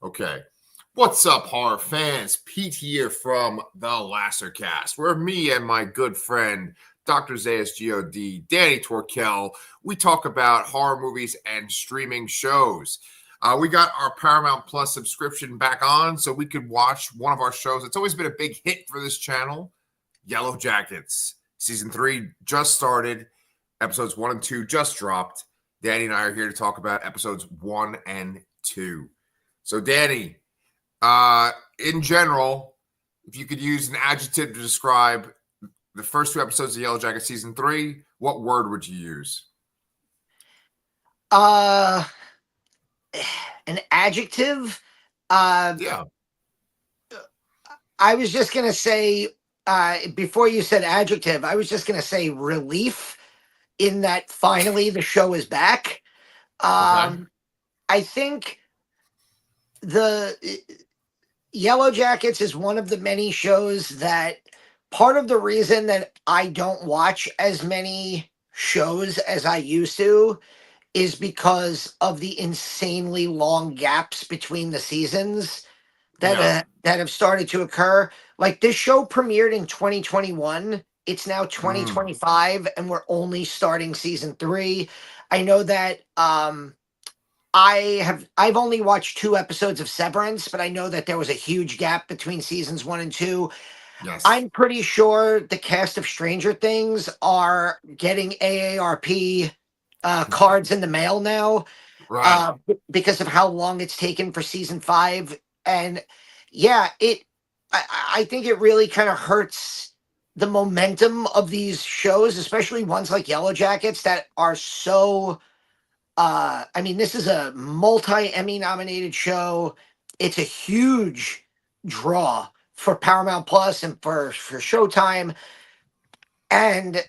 Okay. What's up, horror fans? Pete here from the Lassercast, where me and my good friend, Dr. Zayas God, Danny Torkel, we talk about horror movies and streaming shows. We got our Paramount Plus subscription back on so we could watch one of our shows. It's always been a big hit for this channel, Yellowjackets. Season 3 just started. Episodes 1 and 2 just dropped. Danny and I are here to talk about episodes 1 and 2. So, Danny, in general, if you could use an adjective to describe the first 2 episodes of Yellowjackets Season 3, what word would you use? An adjective? Yeah. I was just going to say, before you said adjective, I was just going to say relief in that finally the show is back. Okay. I think the Yellowjackets is one of the many shows that part of the reason that I don't watch as many shows as I used to is because of the insanely long gaps between the seasons that have started to occur. Like this show premiered in 2021. It's now 2025 and we're only starting season 3. I know that I've only watched 2 episodes of Severance, but I know that there was a huge gap between seasons 1 and 2. Yes. I'm pretty sure the cast of Stranger Things are getting AARP cards in the mail now, Right. because of how long it's taken for season 5. And yeah, I think it really kind of hurts the momentum of these shows, especially ones like Yellowjackets that are so. I mean, this is a multi-Emmy nominated show. It's a huge draw for Paramount Plus and for Showtime. And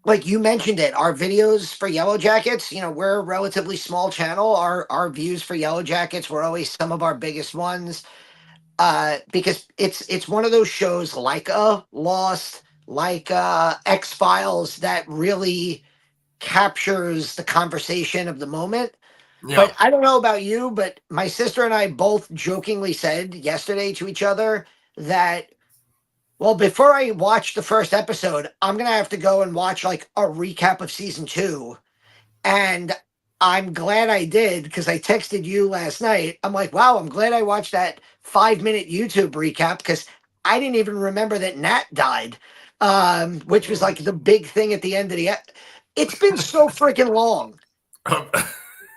like you mentioned it, our videos for Yellowjackets, we're a relatively small channel. Our views for Yellowjackets were always some of our biggest ones. Because it's one of those shows like Lost, like X-Files that really captures the conversation of the moment. Yeah. But I don't know about you, but my sister and I both jokingly said yesterday to each other that, well, before I watch the first episode, I'm going to have to go and watch like a recap of season 2. And I'm glad I did because I texted you last night. I'm like, wow, I'm glad I watched that 5-minute YouTube recap because I didn't even remember that Nat died, which was like the big thing at the end of it's been so freaking long.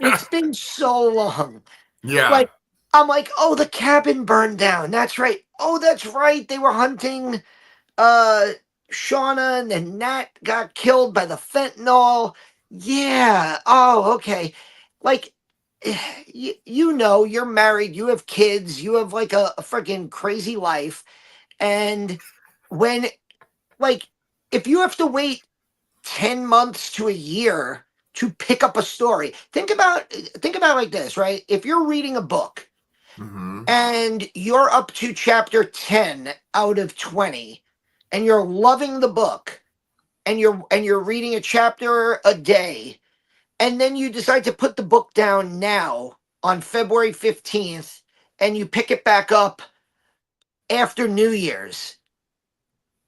It's been so long. Yeah. Like, I'm like, oh, the cabin burned down. That's right. Oh, that's right. They were hunting uh Shauna and then Nat got killed by the fentanyl. Yeah. Oh, okay. Like, you're married, you have kids, you have like a freaking crazy life. And when, like, if you have to wait 10 months to a year to pick up a story, think about like this, right? If you're reading a book Mm-hmm. and you're up to chapter 10 out of 20 and you're loving the book and you're reading a chapter a day and then you decide to put the book down now on February 15th and you pick it back up after New Year's,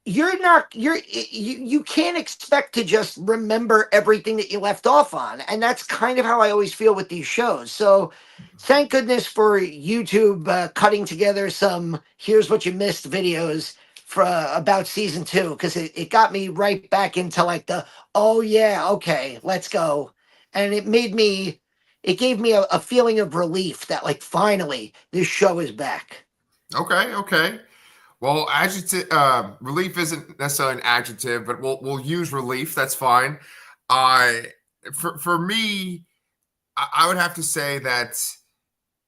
you can't expect to just remember everything that you left off on. And that's kind of how I always feel with these shows. So thank goodness for YouTube cutting together some here's what you missed videos for about season 2, because it got me right back into like the, oh yeah, okay, let's go. And it gave me a feeling of relief that like finally this show is back. Okay. Well, adjective relief isn't necessarily an adjective, but we'll use relief. That's fine. For me, I would have to say that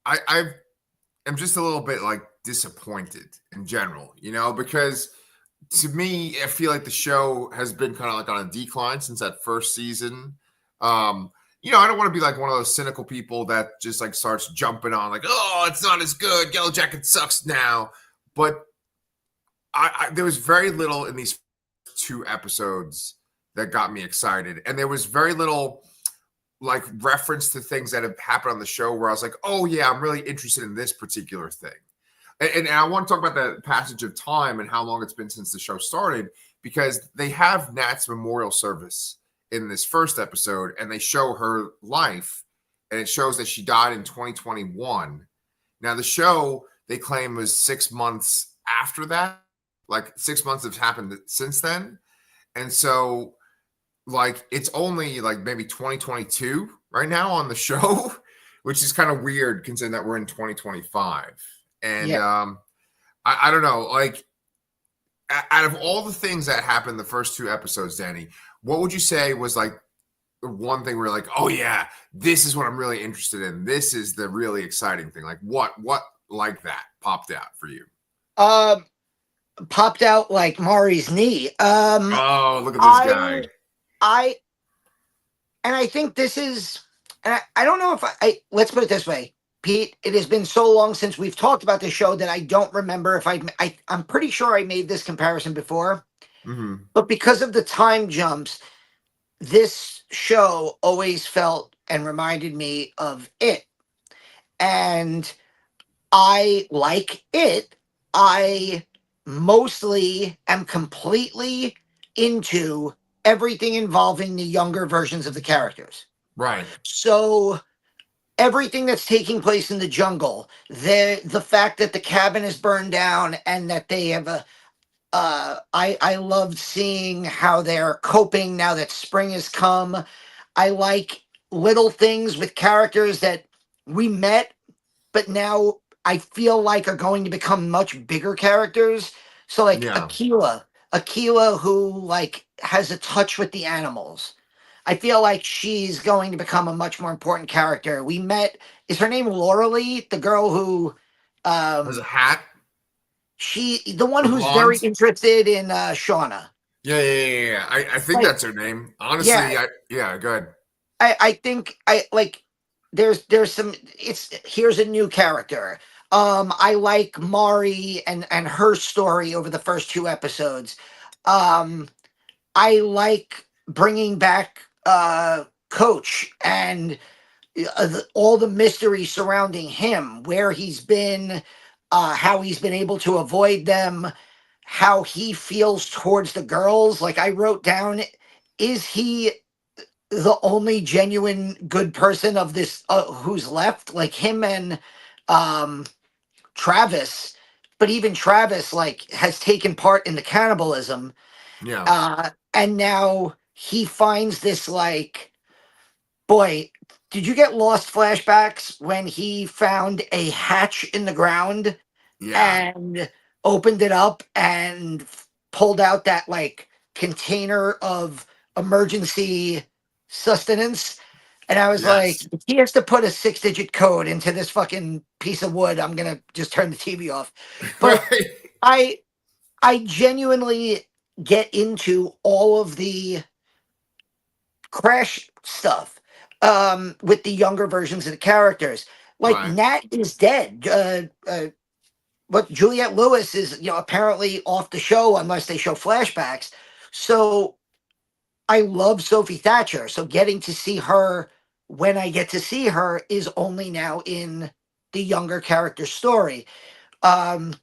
I am just a little bit like disappointed in general, because to me, I feel like the show has been kind of like on a decline since that first season. I don't want to be like one of those cynical people that just like starts jumping on like, oh, it's not as good. Yellowjacket sucks now. But there was very little in these 2 episodes that got me excited. And there was very little like reference to things that have happened on the show where I was like, oh yeah, I'm really interested in this particular thing. And I want to talk about the passage of time and how long it's been since the show started, because they have Nat's memorial service in this first episode and they show her life, and it shows that she died in 2021. Now, the show they claim was 6 months after that, like 6 months have happened since then. And so, like, it's only like maybe 2022 right now on the show, which is kind of weird considering that we're in 2025. And Yeah. I don't know, like, out of all the things that happened the first 2 episodes, Danny, what would you say was like the one thing where like, oh yeah, this is what I'm really interested in. This is the really exciting thing. Like what like that popped out for you? Um, Popped out like Mari's knee. Oh, look at this guy. I and I think this is, and I don't know if let's put it this way, Pete. It has been so long since we've talked about the show that I don't remember if I'm pretty sure I made this comparison before, Mm-hmm. but because of the time jumps, this show always felt and reminded me of it, and I like it. I mostly am completely into everything involving the younger versions of the characters. Right. So everything that's taking place in the jungle, the fact that the cabin is burned down and that they have a I loved seeing how they're coping now that spring has come. I like little things with characters that we met but now I feel like are going to become much bigger characters. So like Yeah. Aquila who like has a touch with the animals. I feel like she's going to become a much more important character. We met, is her name Laura Lee, the girl who Has a um hat. the one The who's very blonde. interested in Shauna. Yeah. I think Like, that's her name. yeah, Honestly, yeah, good. I think I like there's some it's here's a new character. I like Mari and her story over the first 2 episodes. Um I like bringing back Coach and all the mystery surrounding him, where he's been, how he's been able to avoid them, how he feels towards the girls. Like I wrote down, is he the only genuine good person of this who's left, like him and um Travis, but even Travis like has taken part in the cannibalism, Yeah. and now he finds this like, boy, did you get lost flashbacks when he found a hatch in the ground Yeah. and opened it up and pulled out that like container of emergency sustenance. And I was like, Yes. if he has to put a 6-digit code into this fucking piece of wood, I'm gonna just turn the TV off. But Right. I I genuinely get into all of the crash stuff with the younger versions of the characters. Like Right. Nat is dead. But Juliette Lewis is, apparently off the show unless they show flashbacks. So I love Sophie Thatcher. So getting to see her when I get to see her is only now in the younger character story. Um,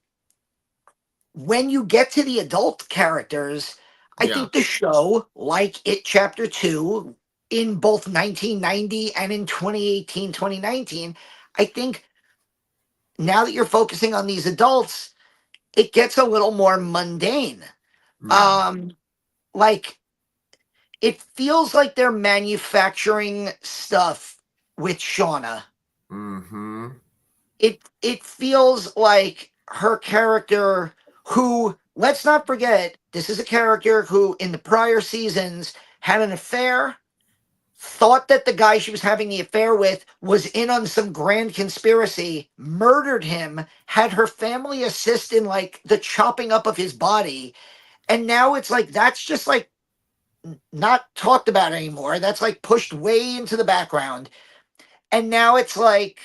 when you get to the adult characters, I Yeah. think the show, like It Chapter 2, in both 1990 and in 2018, 2019, I think now that you're focusing on these adults, it gets a little more mundane. Yeah. Um, like it feels like they're manufacturing stuff with Shauna. Mm-hmm. It feels like her character, who, let's not forget, this is a character who in the prior seasons had an affair, thought that the guy she was having the affair with was in on some grand conspiracy, murdered him, had her family assist in like the chopping up of his body, and now it's like that's just like not talked about anymore. That's like pushed way into the background. And now it's like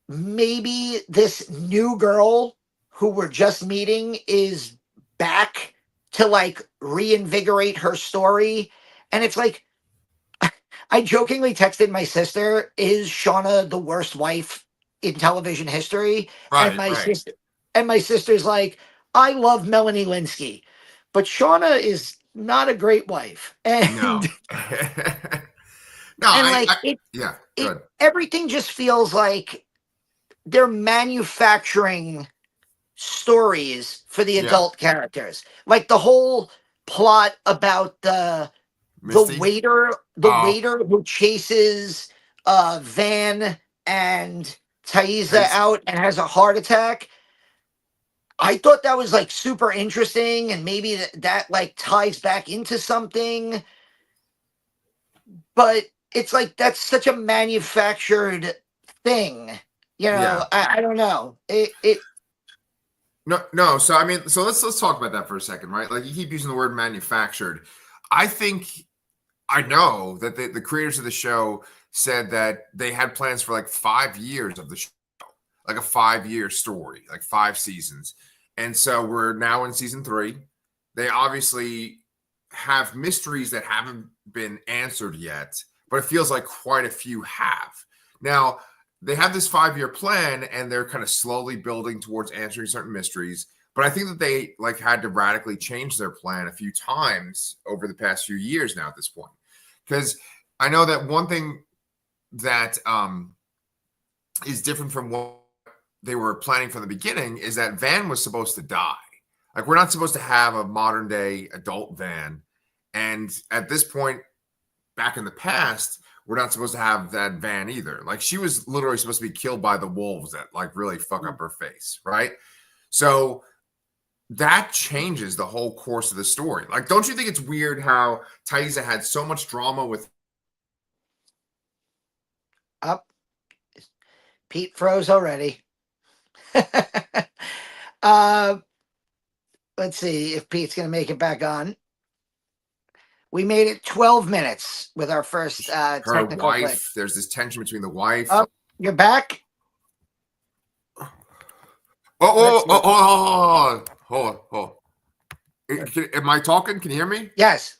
maybe this new girl who we're just meeting is back to like reinvigorate her story. And it's like I jokingly texted my sister, "Is Shauna the worst wife in television history?" And Right, my right. sister and my sister's like, "I love Melanie Linsky, but Shauna is not a great wife." No. And No, and like yeah, it good. everything just feels like they're manufacturing stories for the Yeah. adult characters. Like the whole plot about the Misty? waiter, the Oh, waiter who chases Van and Thaisa Tice. out and has a heart attack. I thought that was like super interesting, and maybe that like ties back into something, but it's like that's such a manufactured thing. You know, Yeah. I don't know. It No, no. So I mean, so let's talk about that for a second, right? Like you keep using the word manufactured. I think I know that the creators of the show said that they had plans for like 5 years of the show, like a 5 year story, like 5 seasons. And so we're now in season 3. They obviously have mysteries that haven't been answered yet, but it feels like quite a few have. Now, they have this 5 year plan and they're kind of slowly building towards answering certain mysteries. But I think that they like had to radically change their plan a few times over the past few years now at this point. Because I know that one thing that is different from what they were planning from the beginning is that Van was supposed to die. Like we're not supposed to have a modern day adult Van. And at this point, back in the past, we're not supposed to have that Van either. Like she was literally supposed to be killed by the wolves that like really fuck up her face, right? So that changes the whole course of the story. Like, don't you think it's weird how Thaisa had so much drama with up. Pete froze already. uh, let's see if Pete's going to make it back on. We made it 12 minutes with our first her technical glitch. wife? There's this tension between the wife. Oh, you're back. Oh, Let's oh, oh, see. hold on, hold on. Am I talking? Can you hear me? Yes.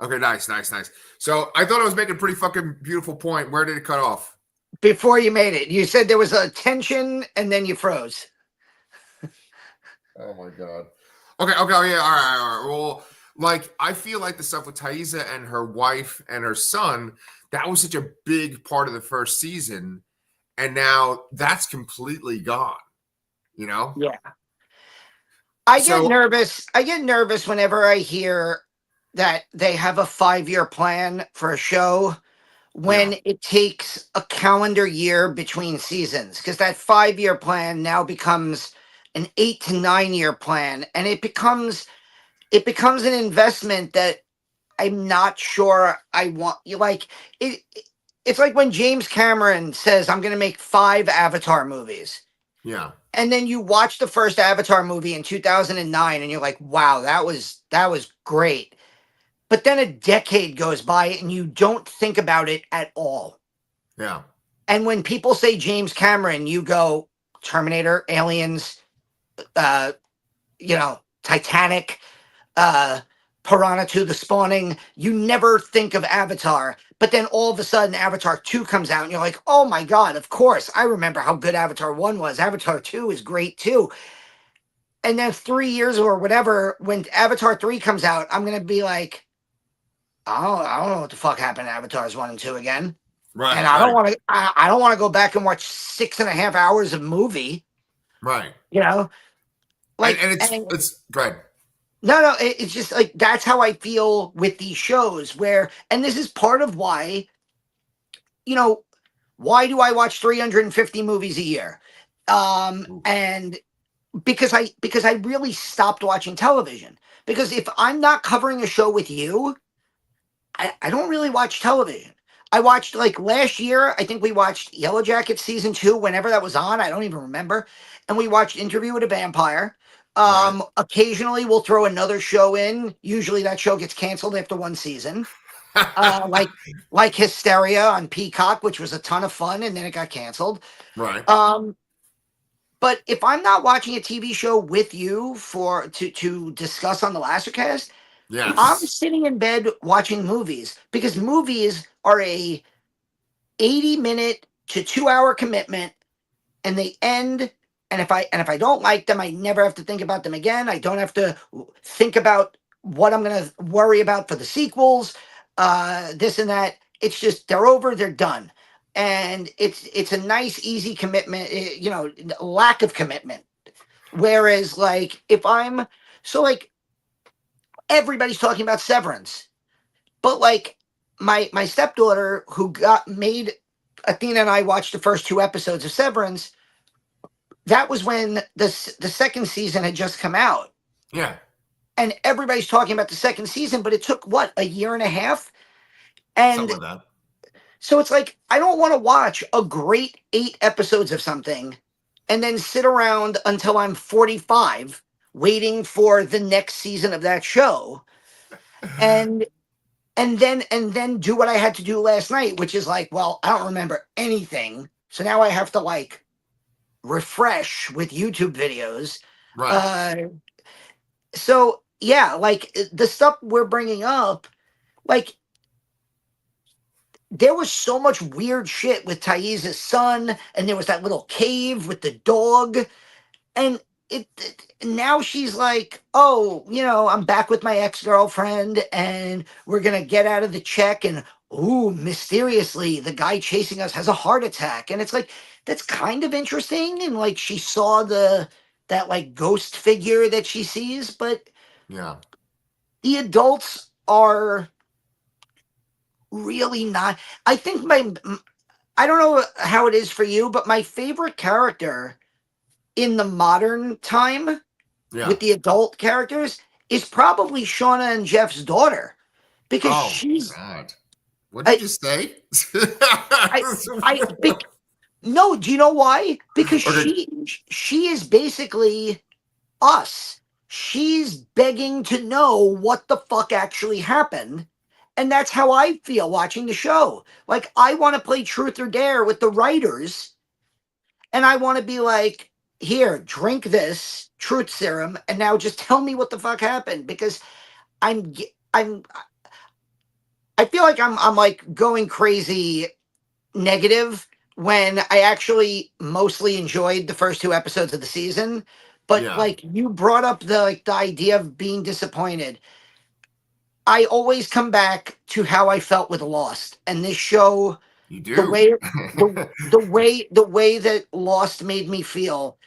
Okay, nice, nice, nice. So I thought I was making a pretty fucking beautiful point. Where did it cut off? Before you made it, you said there was a tension and then you froze. Oh my god. Okay, okay, yeah, all right, all right. Well, like I feel like the stuff with Thaisa and her wife and her son, that was such a big part of the first season, and now that's completely gone. You know? Yeah. I get So nervous. I get nervous whenever I hear that they have a 5 year plan for a show yeah, when it takes a calendar year between seasons, because that 5 year plan now becomes an 8 to 9 year plan, and it becomes an investment that I'm not sure I want. You like it. It's like when James Cameron says, "I'm going to make 5 Avatar movies." yeah, And then you watch the first Avatar movie in 2009 and you're like, "Wow, that was great." But then a decade goes by and you don't think about it at all. yeah. And when people say James Cameron, you go Terminator, Aliens, uh, Titanic, uh, Piranha 2, The Spawning. You never think of Avatar. But then all of a sudden, Avatar 2 comes out, and you're like, "Oh my God, of course. I remember how good Avatar 1 was. Avatar 2 is great too." And then 3 years or whatever, when Avatar 3 comes out, I'm going to be like, I don't know what the fuck happened to Avatars 1 and 2 again. Right, And I don't right, want to, I don't want to go back and watch 6.5 hours of movie, right. you know? And Like, and and it's good. no, it's just like that's how I feel with these shows where, and this is part of why, you know, why do I watch 350 movies a year? And because I really stopped watching television. Because if I'm not covering a show with you, I don't really watch television. I watched like last year, I think we watched Yellowjackets season 2, whenever that was on. I don't even remember. And we watched Interview with a Vampire. Right. Occasionally we'll throw another show in. Usually that show gets canceled after one season. Like Hysteria on Peacock, which was a ton of fun, and then it got canceled. Right. Um, but if I'm not watching a TV show with you to discuss on the Lastercast, I'm Yes. sitting in bed watching movies because movies are a 80-minute to 2 hour commitment, and they end. And if I don't like them, I never have to think about them again. I don't have to think about what I'm gonna worry about for the sequels, this and that. It's just they're over, they're done, and it's a nice, easy commitment. Lack of commitment. Whereas, like, if I'm so like everybody's talking about Severance, but like my stepdaughter who got made Athena and I watched the first 2 episodes of Severance. That was when the second season had just come out, Yeah. and everybody's talking about the second season, but it took what, a year and a half. Something And like that. so it's like I don't want to watch a great 8 episodes of something and then sit around until I'm 45 waiting for the next season of that show, and and then do what I had to do last night, which is like, well, I don't remember anything, so now I have to like refresh with YouTube videos. Right. Uh, so yeah, like the stuff we're bringing up, like there was so much weird shit with Thais' son, and there was that little cave with the dog, and now she's like, oh, I'm back with my ex-girlfriend, and we're gonna get out of the check, and ooh, mysteriously, the guy chasing us has a heart attack, and it's like that's kind of interesting, and like she saw that like ghost figure that she sees, but Yeah. the adults are really not. I think I don't know how it is for you, but my favorite character in the modern time Yeah. with the adult characters is probably Shauna and Jeff's daughter, because Oh she's God. What did you I just say? I I bec- no, do you know why? Because Okay. she is basically us. She's begging to know what the fuck actually happened. And that's how I feel watching the show. Like, I want to play truth or dare with the writers, and I want to be like, here, drink this truth serum, and now just tell me what the fuck happened, because I'm I'm I feel like I'm like going crazy negative when I actually mostly enjoyed the first 2 episodes of the season. But Yeah. like you brought up the idea of being disappointed. I always come back to how I felt with Lost, and this show, You the do. way the way that Lost made me feel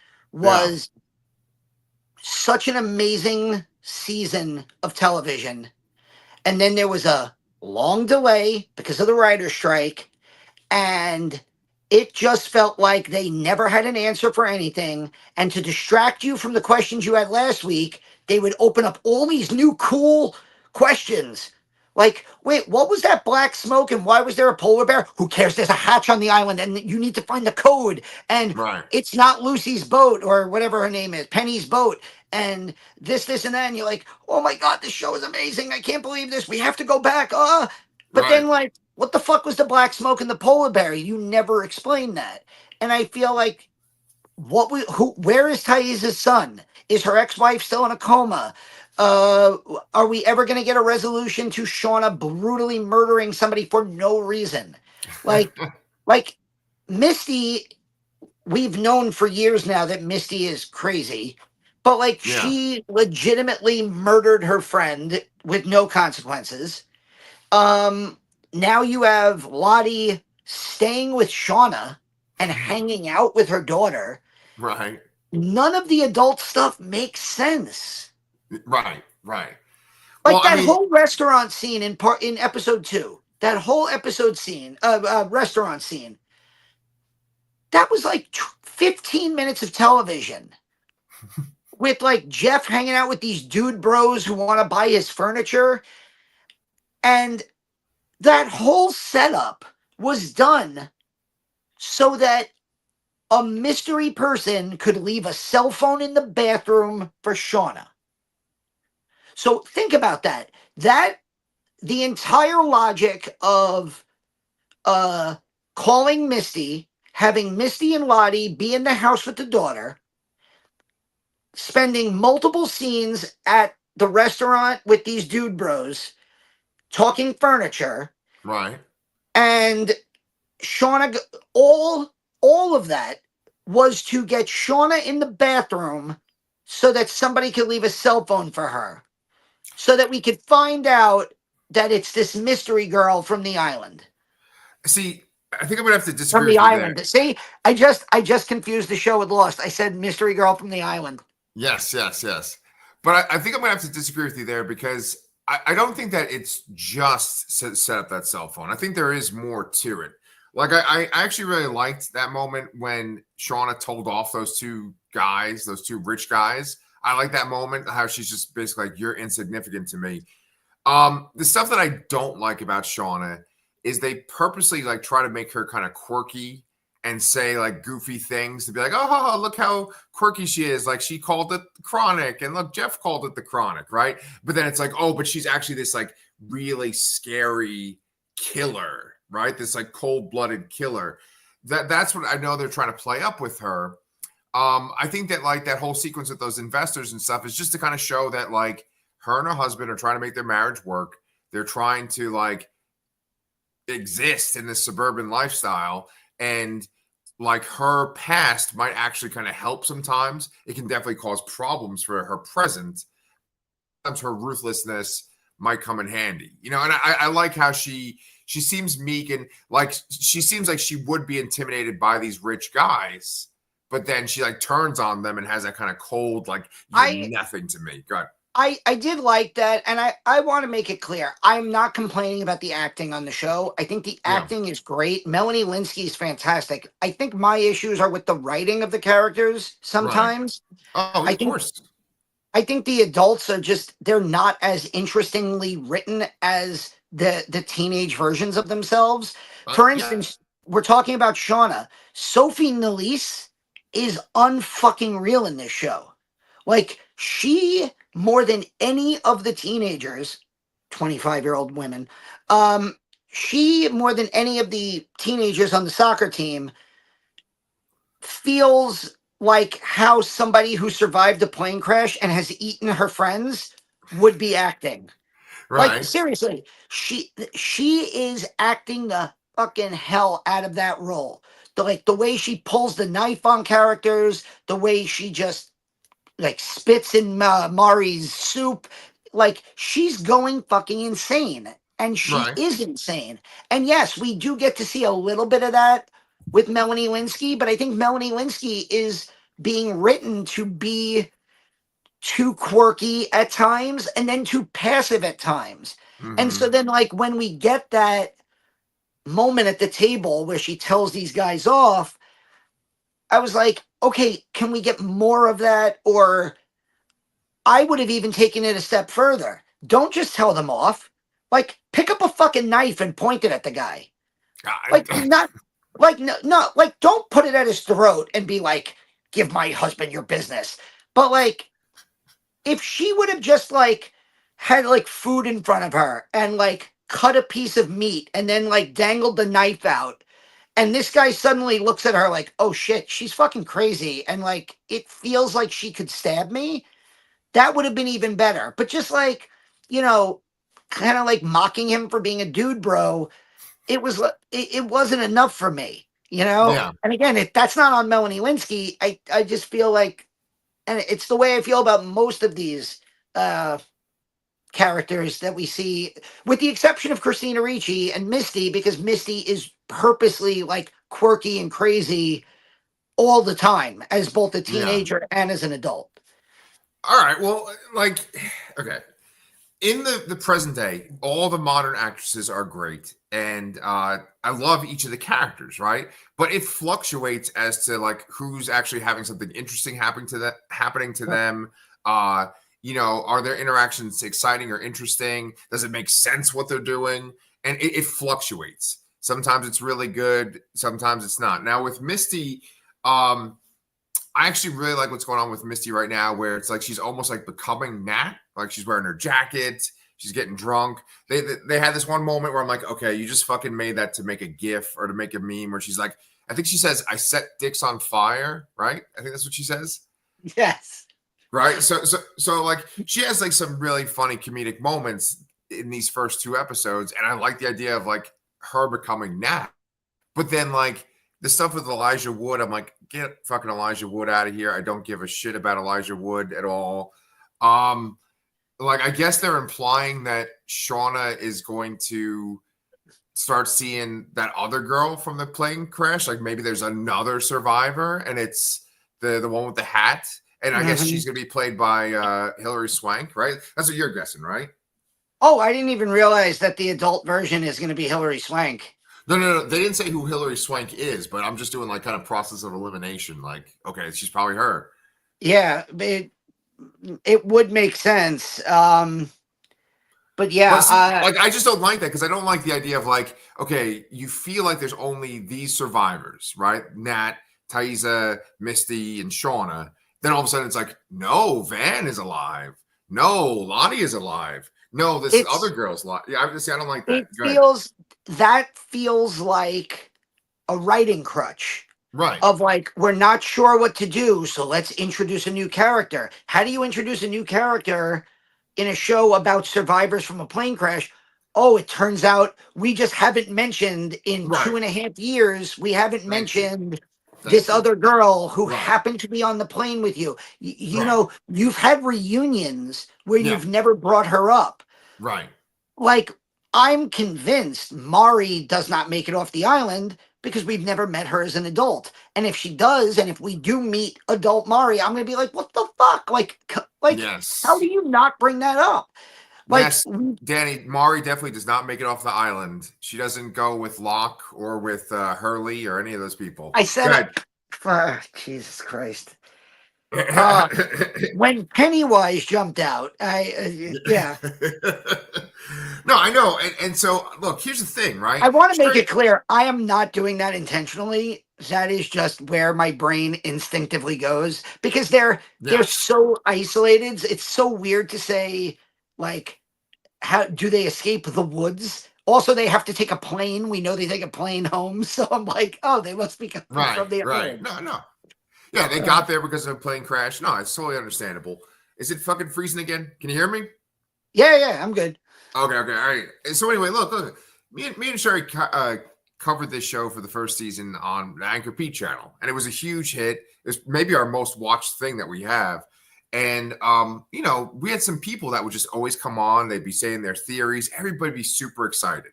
Yeah. was such an amazing season of television. And then there was a long delay because of the writer's strike, and it just felt like they never had an answer for anything. And to distract you from the questions you had last week, they would open up all these new cool questions. Like, wait, what was that black smoke, and why was there a polar bear? Who cares? There's a hatch on the island and you need to find the code. And Right. it's not Lucy's boat or whatever her name is, Penny's boat. And this, and that. And you're like, oh my God, this show is amazing. I can't believe this. We have to go back. But Right. then, like, what the fuck was the black smoke and the polar bear? You never explained that. And I feel like where is Thais' son? Is her ex-wife still in a coma? Uh, are we ever going to get a resolution to Shauna brutally murdering somebody for no reason? Like, like Misty, we've known for years now that Misty is crazy, but like Yeah. she legitimately murdered her friend with no consequences. Um, Now you have Lottie staying with Shauna and hanging out with her daughter. Right. None of the adult stuff makes sense. Right. Right. Well, Like I that mean, whole restaurant scene in episode 2. That whole episode scene, restaurant scene. That was like 15 minutes of television with like Jeff hanging out with these dude bros who want to buy his furniture, and that whole setup was done so that a mystery person could leave a cell phone in the bathroom for Shauna. So think about that. That the entire logic of uh calling Misty, having Misty and Lottie be in the house with the daughter, spending multiple scenes at the restaurant with these dude bros talking furniture, Right. and Shauna, all of that was to get Shauna in the bathroom so that somebody could leave a cell phone for her, so that we could find out that it's this mystery girl from the island. See, I think I'm gonna have to From disagree the with you there. island. See, I just confused the show with Lost. I said mystery girl from the island. Yes, yes, yes. But I think I'm gonna have to disagree with you there because I don't think that it's just set up that cell phone. I think there is more to it. Like I actually really liked that moment when Shauna told off those two guys, those two rich guys. I like that moment, how she's just basically like, you're insignificant to me. The stuff that I don't like about Shauna is they purposely like try to make her kind of quirky and say like goofy things to be like, oh, look how quirky she is. Like she called it the chronic, and look, Jeff called it the chronic, right? But then it's like, oh, but she's actually this like really scary killer, right? This like cold-blooded killer. That's what I know they're trying to play up with her. I think that like that whole sequence with those investors and stuff is just to kind of show that like her and her husband are trying to make their marriage work. They're trying to like exist in this suburban lifestyle, and like her past might actually kind of help sometimes. It can definitely cause problems for her present. Sometimes her ruthlessness might come in handy, you know. And I like how she seems meek, and like she seems like she would be intimidated by these rich guys, but then she like turns on them and has that kind of cold, like, you're I nothing to me. God. I did like that, and I want to make it clear. I'm not complaining about the acting on the show. I think the Yeah. acting is great. Melanie Linsky is fantastic. I think my issues are with the writing of the characters Right. sometimes. Oh, I of think course. I think the adults are just they're not as interestingly written as the teenage versions of themselves. For Yeah. instance, we're talking about Shauna. Sophie Nélisse is unfucking real in this show. Like she more than any of the teenagers, 25-year-old women, she more than any of the teenagers on the soccer team feels like how somebody who survived a plane crash and has eaten her friends would be acting. Like Right. seriously, she is acting the fucking hell out of that role. The way she pulls the knife on characters, the way she just like spits in Mari's soup, like she's going fucking insane, and she Right. is insane. And yes, we do get to see a little bit of that with Melanie Linsky, but I think Melanie Linsky is being written to be too quirky at times and then too passive at times. And so Hmm. then, like, when we get that moment at the table where she tells these guys off, I was like, okay, can we get more of that? Or I would have even taken it a step further. Don't just tell them off. Like, pick up a fucking knife and point it at the guy. Like, not like no, like don't put it at his throat and be like, give my husband your business. But like, if she would have just like had like food in front of her and like cut a piece of meat and then like dangled the knife out, and this guy suddenly looks at her like, oh shit, she's fucking crazy, and like it feels like she could stab me, that would have been even better. But just like, you know, kind of like mocking him for being a dude bro, it wasn't enough for me, you know? Yeah. And again, that's not on Melanie Linsky. I just feel like, and it's the way I feel about most of these uh characters that we see, with the exception of Christina Ricci and Misty, because Misty is purposely like quirky and crazy all the time as both a Yeah. teenager and as an adult. All right. Well, like, okay. In the present day, all the modern actresses are great, and I love each of the characters, right? But it fluctuates as to like who's actually having something interesting happening to them. Uh, you know, are their interactions exciting or interesting? Does it make sense what they're doing? And it fluctuates. Sometimes it's really good, sometimes it's not. Now with Misty, um, I actually really like what's going on with Misty right now, where it's like she's almost like becoming Nat. Like she's wearing her jacket, she's getting drunk. They had this one moment where I'm like, okay, you just fucking made that to make a GIF or to make a meme where she's like, I think she says, "I set dicks on fire," right? I think that's what she says. Yes. right? So like she has like some really funny comedic moments in these first two episodes, and I like the idea of like her becoming Nat. But then like the stuff with Elijah Wood, I'm like, get fucking Elijah Wood out of here. I don't give a shit about Elijah Wood at all. Um, like I guess they're implying that Shauna is going to start seeing that other girl from the plane crash. Like maybe there's another survivor, and it's the one with the hat. And I guess she's Mhm. gonna be played by Hilary Swank, right? That's what you're guessing, right? Oh, I didn't even realize that the adult version is going to be Hilary Swank. No. They didn't say who Hilary Swank is, but I'm just doing like kind of process of elimination. Like, okay, she's probably her. Yeah, it would make sense. But But yeah, see, like, I just don't like that because I don't like the idea of like, okay, you feel like there's only these survivors, right? Nat, Thaisa, Misty, and Shauna. Then all of a sudden it's like, no, Van is alive. No, Lonnie is alive. No, this other it's girl's alive. Yeah, I just I don't like that. it Go ahead. feels that feels like a writing crutch Right. of like we're not sure what to do, so let's introduce a new character. How do you introduce a new character in a show about survivors from a plane crash? Oh, it turns out we just haven't mentioned in Right. 2.5 years, we haven't Thank you. mentioned this Thank you. other girl who Right. happened to be on the plane with you. You Right. know, you've had reunions where Yeah. you've never brought her up. Right. Like, I'm convinced Mari does not make it off the island because we've never met her as an adult. And if she does, and if we do meet adult Mari, I'm gonna be like, what the fuck? Like, how do Yes. you not bring that up? Like, Yes, Danny, Mari definitely does not make it off the island. She doesn't go with Locke or with Hurley or any of those people. I said Good. it. Jesus Christ. Uh, when Pennywise jumped out, yeah. No, I know. And so, look, here's the thing, right? I want to make Straight, it clear I am not doing that intentionally. That is just where my brain instinctively goes because they're yes. so isolated. It's so weird to say like how do they escape the woods? Also, they have to take a plane. We know they take a plane home, so I'm like, oh, they must be coming Right, from the right. island. No. Yeah, they Uh, got there because of a plane crash. No, it's totally understandable. Is it fucking freezing again? Can you hear me? yeah, I'm good. Okay, all right. So anyway, look. Me and Sherry covered this show for the first season on the Anchor Pete channel, and it was a huge hit. It's maybe our most watched thing that we have. And we had some people that would just always come on. They'd be saying their theories. Everybody be super excited.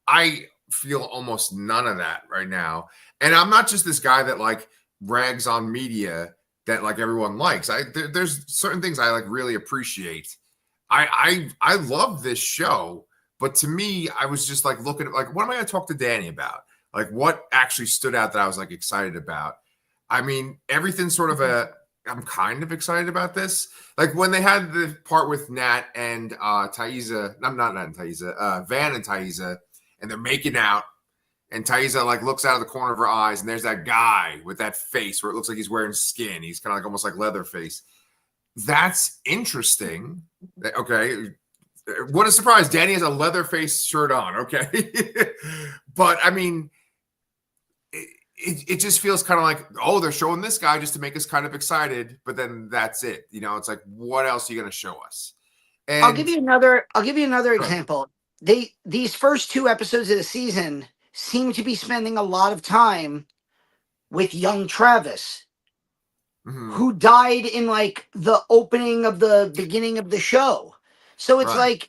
I feel almost none of that right now. And I'm not just this guy that like rags on media that like everyone likes. There's certain things I like really appreciate. I love this show, but to me, I was just like looking at like what am I going to talk to Danny about? Like what actually stood out that I was like excited about? I mean, everything's sort of a I'm kind of excited about this. Like when they had the part with Nat and Thaisa, I'm not Nat and Thaisa, Van and Thaisa, and they're making out, and Thaisa like looks out of the corner of her eyes, and there's that guy with that face where it looks like he's wearing skin. He's kind of like almost like Leatherface. That's interesting. Okay. What a surprise. Danny has a Leatherface shirt on. Okay. But I mean, it just feels kind of like, oh, they're showing this guy just to make us kind of excited. But then that's it. It's like, what else are you going to show us? And I'll give you another example. These first two episodes of the season seem to be spending a lot of time with young Travis, mhm, who died in like the opening of the beginning of the show. So it's right, like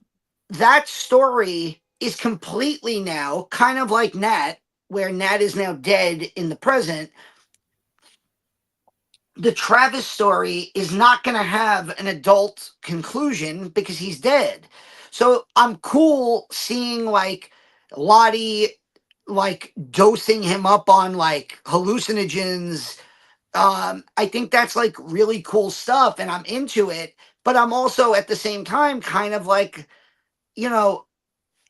that story is completely now kind of like Nat, where Nat is now dead in the present. The Travis story is not going to have an adult conclusion because he's dead. So I'm cool seeing like Lottie like dosing him up on like hallucinogens. I think that's like really cool stuff and I'm into it, but I'm also at the same time kind of like, you know,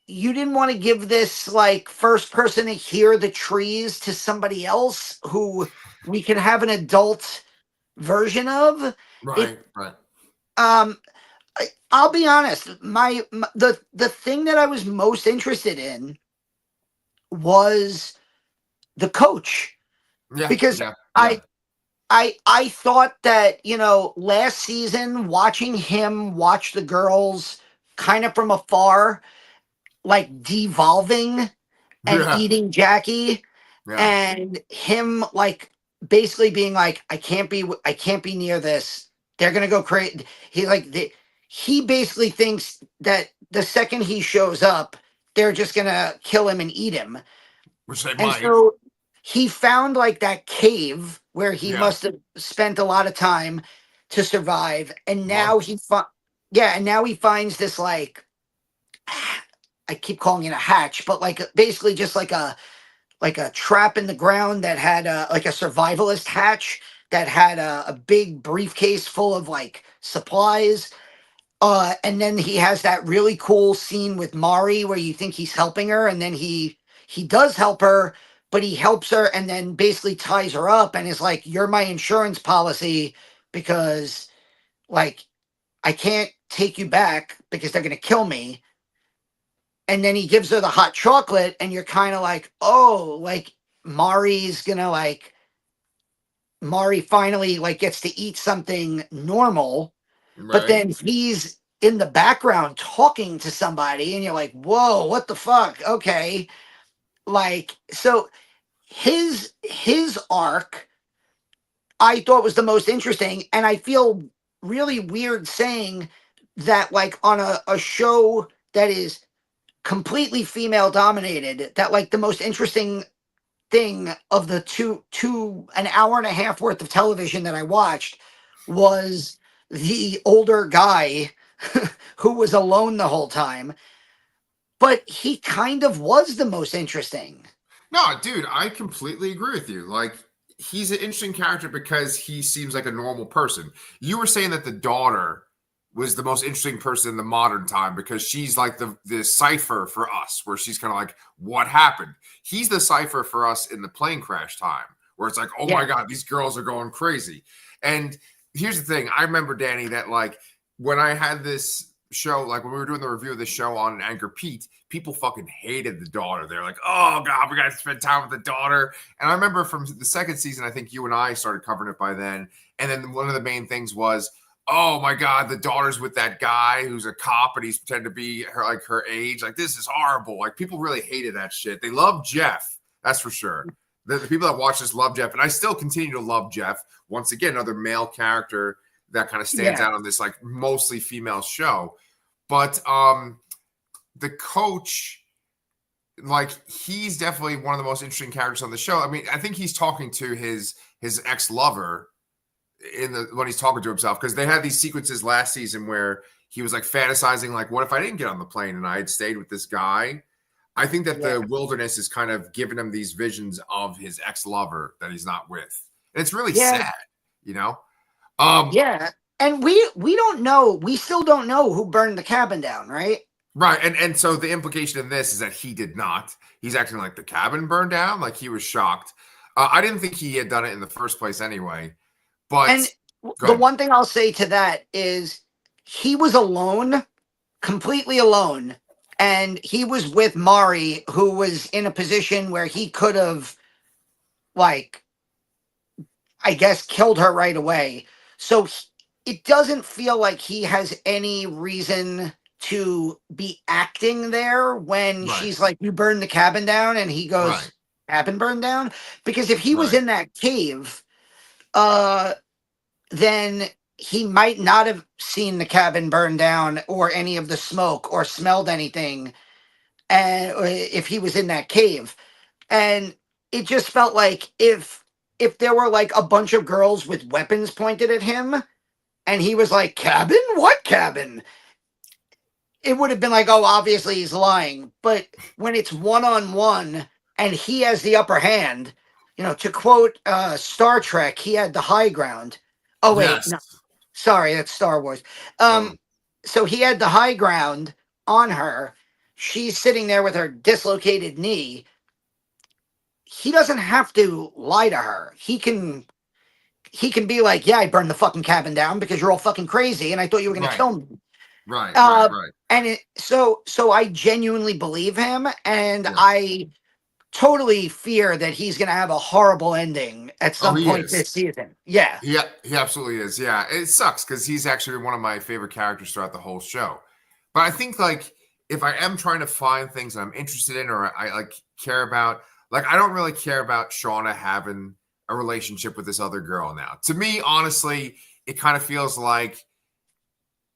you didn't want to give this like first person to hear the trees to somebody else who we can have an adult version of it. right. um I'll be honest, the thing that I was most interested in was the coach Yeah, because yeah, I yeah. I thought that, last season, watching him watch the girls kind of from afar, like devolving and Yeah, eating Jackie, yeah, and him like basically being like, I can't be near this. They're gonna go crazy. He basically thinks that the second he shows up, they're just gonna kill him and eat him. which they And might. so he found like that cave where he Yeah, must have spent a lot of time to survive. And now months. yeah, and now he finds this like, I keep calling it a hatch, but like basically just like a trap in the ground that had like a survivalist hatch that had a big briefcase full of like supplies. And then he has that really cool scene with Mari where you think he's helping her, and then he does help her, but he helps her and then basically ties her up and is like, "You're my insurance policy because like I can't take you back because they're gonna kill me." And then he gives her the hot chocolate, and you're kind of like, "Oh, like Mari's gonna like Mari finally like gets to eat something normal." But Right. then he's in the background talking to somebody, and you're like, whoa, what the fuck? Okay. Like, so his arc I thought was the most interesting. And I feel really weird saying that like on a show that is completely female dominated, that like the most interesting thing of the two an hour and a half worth of television that I watched was the older guy who was alone the whole time, but he kind of was the most interesting. No, dude, I completely agree with you. Like, he's an interesting character because he seems like a normal person. You were saying that the daughter was the most interesting person in the modern time because she's like the cipher for us, where she's kind of like, what happened? He's the cipher for us in the plane crash time, where it's like, oh my Yeah, God, these girls are going crazy. And here's the thing, I remember, Danny, that like when I had this show, like when we were doing the review of the show on Anchor Pete, people fucking hated the daughter. They're like, oh God, we got to spend time with the daughter. And I remember from the second season, I think you and I started covering it by then. And then one of the main things was, oh my God, the daughter's with that guy who's a cop and he's pretending to be her, like her age. Like, this is horrible. Like, people really hated that shit. They love Jeff. That's for sure. The people that watch this love Jeff. And I still continue to love Jeff. Once again, another male character that kind of stands yeah, out on this like mostly female show. But the coach, like, he's definitely one of the most interesting characters on the show. I mean, I think he's talking to his ex-lover when he's talking to himself, because they had these sequences last season where he was like fantasizing, like, what if I didn't get on the plane and I had stayed with this guy? I think that yeah, the wilderness is kind of giving him these visions of his ex-lover that he's not with. And it's really yeah, sad, you know? Um, yeah. And we don't know. We still don't know who burned the cabin down, right? Right, and so the implication of this is that he did not. He's acting like the cabin burned down, like he was shocked. I didn't think he had done it in the first place anyway. But And go the ahead. one thing I'll say to that is he was alone, completely alone, and he was with Mari, who was in a position where he could have, like, I guess, killed her right away. So it doesn't feel like he has any reason to be acting there when Right, she's like, "You burned the cabin down," and he right, goes, "Cabin burned down." Because if he was right, in that cave, uh, then he might not have seen the cabin burn down or any of the smoke or smelled anything, and if he was in that cave. And it just felt like if there were like a bunch of girls with weapons pointed at him and he was like, cabin, what cabin, it would have been like, oh, obviously he's lying. But when it's one on one and he has the upper hand, to quote Star Trek, he had the high ground. Oh wait, yes, no, sorry, that's Star Wars. totally. So he had the high ground on her. She's sitting there with her dislocated knee. He doesn't have to lie to her. He can be like, yeah, I burned the fucking cabin down because you're all fucking crazy and I thought you were gonna Right, kill me. right, right, Uh right. and so I genuinely believe him, and Yeah, I totally fear that he's going to have a horrible ending at Oh, some he point is. this season. Yeah. Yeah, he absolutely is. Yeah, it sucks because he's actually one of my favorite characters throughout the whole show. But I think like if I am trying to find things that I'm interested in or I like care about, like I don't really care about Shauna having a relationship with this other girl now. To me, honestly, it kind of feels like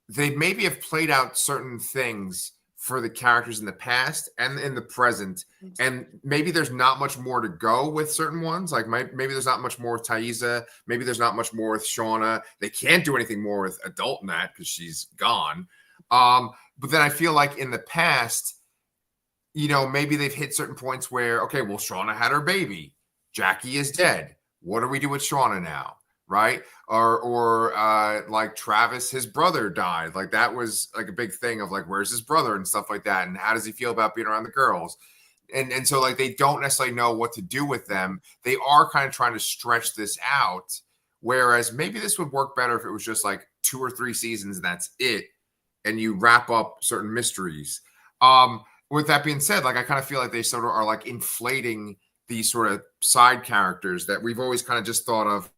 they maybe have played out certain things for the characters in the past and in the present, and maybe there's not much more to go with certain ones. Like maybe there's not much more with Thaisa. Maybe there's not much more with Shauna. They can't do anything more with Adult Nat because she's gone. But then I feel like in the past, maybe they've hit certain points where, okay, well, Shauna had her baby. Jackie is dead. What do we do with Shauna now? Right? Or like Travis, his brother died. Like that was like a big thing of like, where's his brother and stuff like that. And how does he feel about being around the girls? And so like they don't necessarily know what to do with them. They are kind of trying to stretch this out. Whereas maybe this would work better if it was just like 2 or 3 seasons and that's it. And you wrap up certain mysteries. With that being said, like I kind of feel like they sort of are like inflating these sort of side characters that we've always kind of just thought of